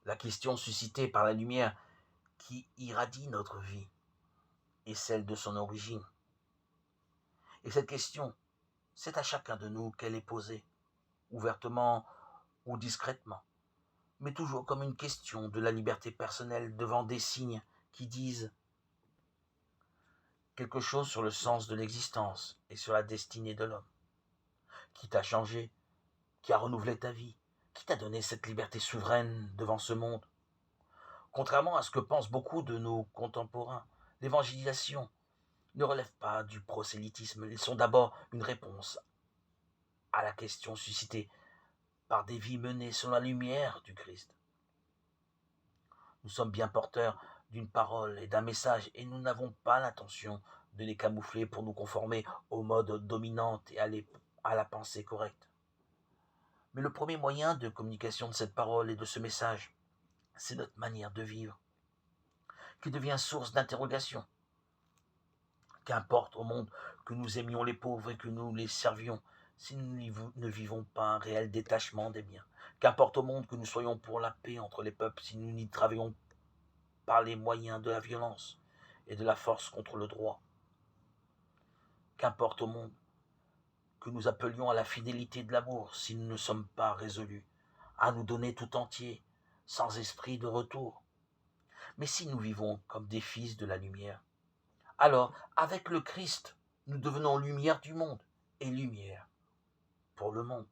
la question suscitée par la lumière qui irradie notre vie et celle de son origine. Et cette question, c'est à chacun de nous qu'elle est posée, ouvertement ou discrètement, mais toujours comme une question de la liberté personnelle devant des signes qui disent quelque chose sur le sens de l'existence et sur la destinée de l'homme. Qui t'a changé, qui a renouvelé ta vie, qui t'a donné cette liberté souveraine devant ce monde. Contrairement à ce que pensent beaucoup de nos contemporains, l'évangélisation ne relève pas du prosélytisme. Ils sont d'abord une réponse à la question suscitée par des vies menées selon la lumière du Christ. Nous sommes bien porteurs d'une parole et d'un message et nous n'avons pas l'intention de les camoufler pour nous conformer aux modes dominantes et à la pensée correcte. Mais le premier moyen de communication de cette parole et de ce message, c'est notre manière de vivre, qui devient source d'interrogation. Qu'importe au monde que nous aimions les pauvres et que nous les servions, si nous ne vivons pas un réel détachement des biens. Qu'importe au monde que nous soyons pour la paix entre les peuples, si nous n'y travaillons par les moyens de la violence et de la force contre le droit. Qu'importe au monde que nous appelions à la fidélité de l'amour, si nous ne sommes pas résolus à nous donner tout entier, sans esprit de retour. Mais si nous vivons comme des fils de la lumière, alors avec le Christ, nous devenons lumière du monde et lumière pour le monde.